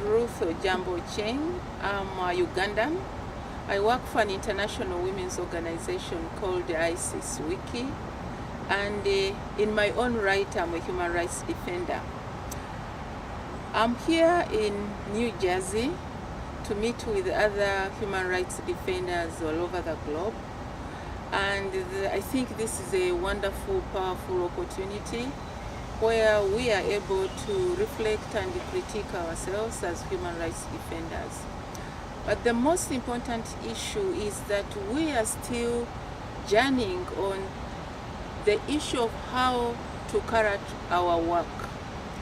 Ruth Ojiambo Ochieng. I'm Ugandan. I work for an international women's organization called Isis-WICCE, and in my own right, I'm a human rights defender. I'm here in New Jersey to meet with other human rights defenders all over the globe, and I think this is a wonderful, powerful opportunity where we are able to reflect and critique ourselves as human rights defenders. But the most important issue is that we are still journeying on the issue of how to carry out our work.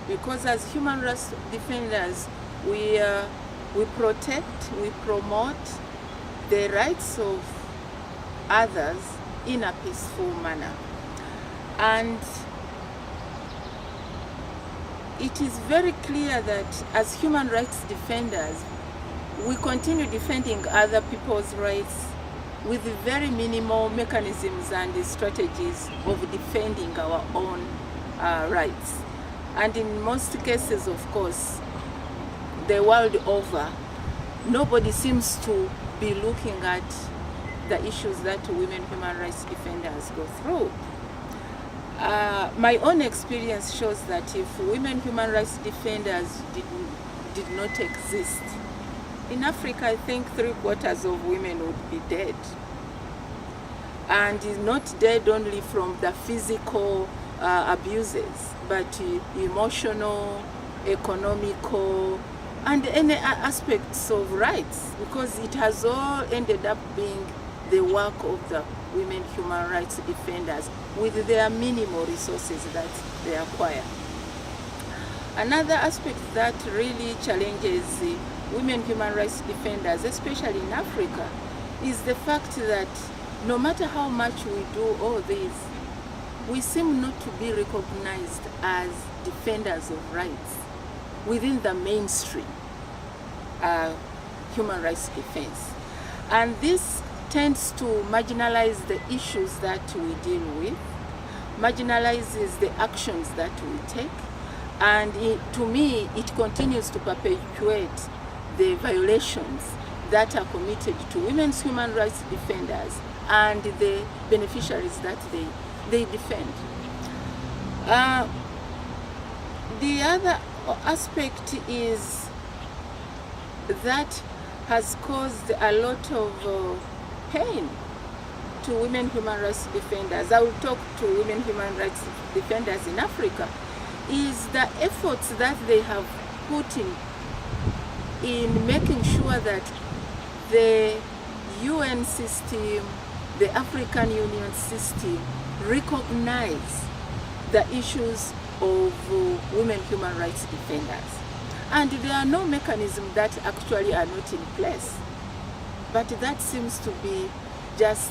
Because as human rights defenders, we protect, we promote the rights of others in a peaceful manner. And it is very clear that as human rights defenders, we continue defending other people's rights with very minimal mechanisms and strategies of defending our own rights. And in most cases, of course, the world over, nobody seems to be looking at the issues that women human rights defenders go through. My own experience shows that if women human rights defenders did not exist, in Africa, I think 3/4 of women would be dead. And not dead only from the physical abuses, but emotional, economical, and any aspects of rights, because it has all ended up being the work of the women human rights defenders with their minimal resources that they acquire. Another aspect that really challenges women human rights defenders, especially in Africa, is the fact that no matter how much we do all this, we seem not to be recognized as defenders of rights within the mainstream human rights defense. And this tends to marginalize the issues that we deal with, marginalizes the actions that we take, and to me, it continues to perpetuate the violations that are committed to women's human rights defenders and the beneficiaries that they defend. The other aspect is that has caused a lot of pain to women human rights defenders. I will talk to women human rights defenders in Africa, is the efforts that they have put in making sure that the UN system, the African Union system, recognize the issues of women human rights defenders. And there are no mechanisms that actually are not in place. But that seems to be just,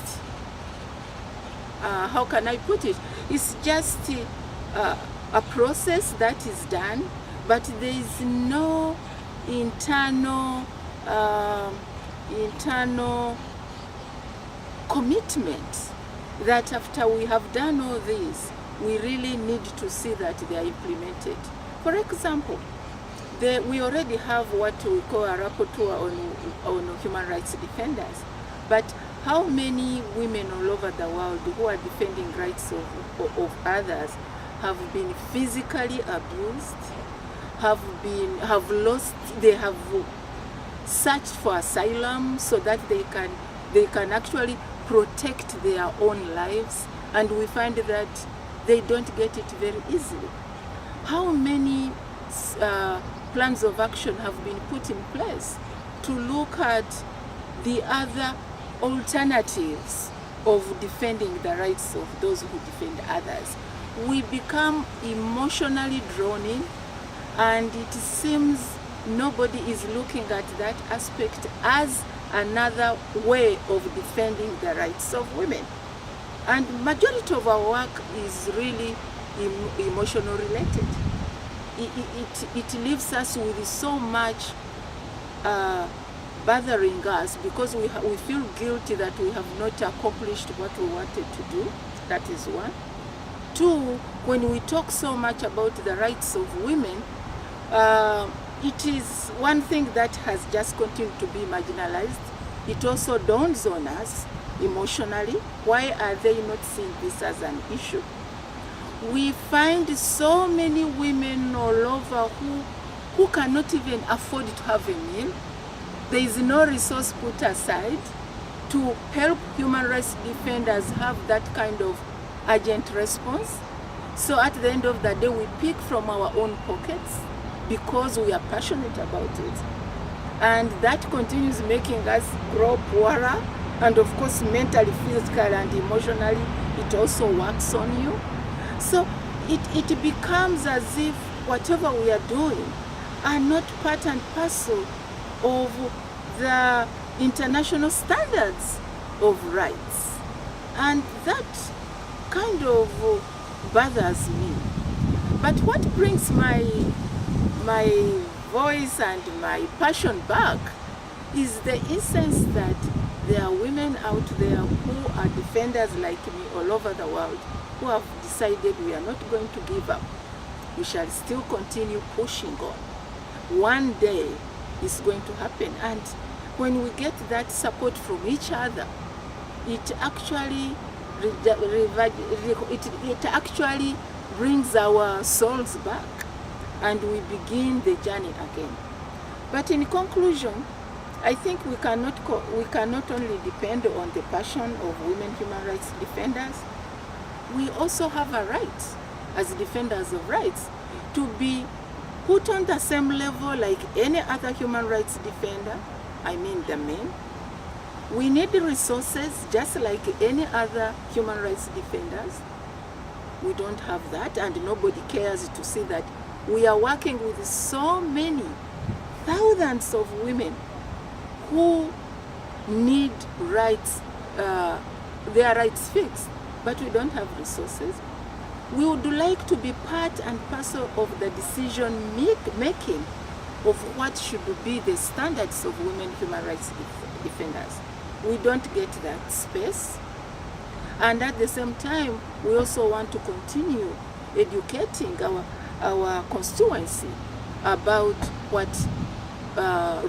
how can I put it? It's just a process that is done, but there is no internal commitment that after we have done all this, we really need to see that they are implemented. For example, we already have what we call a rapporteur on human rights defenders, but how many women all over the world who are defending rights of others have been physically abused, have lost, they have searched for asylum so that they can actually protect their own lives, and we find that they don't get it very easily. How many plans of action have been put in place to look at the other alternatives of defending the rights of those who defend others? We become emotionally drawn in, and it seems nobody is looking at that aspect as another way of defending the rights of women. And majority of our work is really emotional related. It leaves us with so much bothering us because we feel guilty that we have not accomplished what we wanted to do. That is one. Two, when we talk so much about the rights of women, it is one thing that has just continued to be marginalized. It also dawns on us emotionally. Why are they not seeing this as an issue? We find so many women all over who cannot even afford to have a meal. There is no resource put aside to help human rights defenders have that kind of urgent response. So at the end of the day, we pick from our own pockets because we are passionate about it. And that continues making us grow poorer. And of course, mentally, physically, and emotionally, it also works on you. So it becomes as if whatever we are doing are not part and parcel of the international standards of rights. And that kind of bothers me. But what brings my voice and my passion back is the essence that there are women out there who are defenders like me all over the world who have decided we are not going to give up. We shall still continue pushing on. One day it's going to happen, and when we get that support from each other, it actually brings our souls back and we begin the journey again. But in conclusion, I think we cannot only depend on the passion of women human rights defenders. We also have a right as defenders of rights to be put on the same level like any other human rights defender, I mean the men. We need the resources just like any other human rights defenders. We don't have that, and nobody cares to see that we are working with so many thousands of women who need rights, their rights fixed, but we don't have resources. We would like to be part and parcel of the decision making of what should be the standards of women human rights defenders. We don't get that space. And at the same time, we also want to continue educating our constituency about what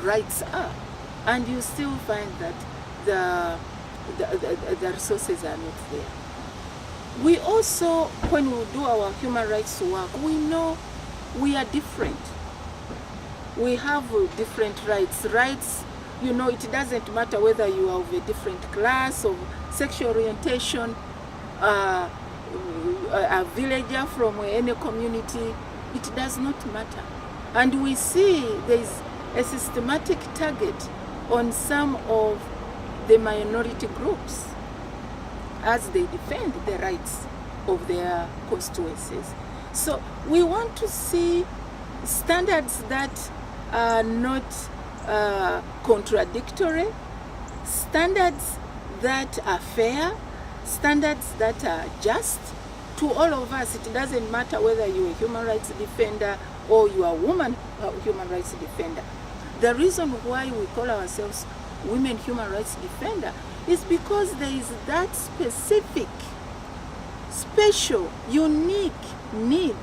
rights are. And you still find that the resources are not there. We also, when we do our human rights work, we know we are different. We have different rights. Rights, you know, it doesn't matter whether you are of a different class, of sexual orientation, a villager from any community, it does not matter. And we see there is a systematic target on some of the minority groups as they defend the rights of their constituencies. So we want to see standards that are not contradictory, standards that are fair, standards that are just to all of us. It doesn't matter whether you're a human rights defender or you are a woman human rights defender. The reason why we call ourselves women human rights defender is because there is that specific, special, unique need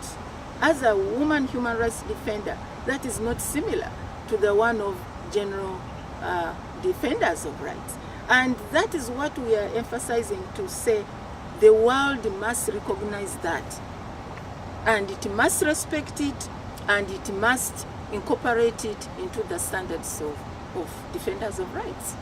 as a woman human rights defender that is not similar to the one of general defenders of rights. And that is what we are emphasizing to say the world must recognize that. And it must respect it, and it must incorporate it into the standards of defenders of rights.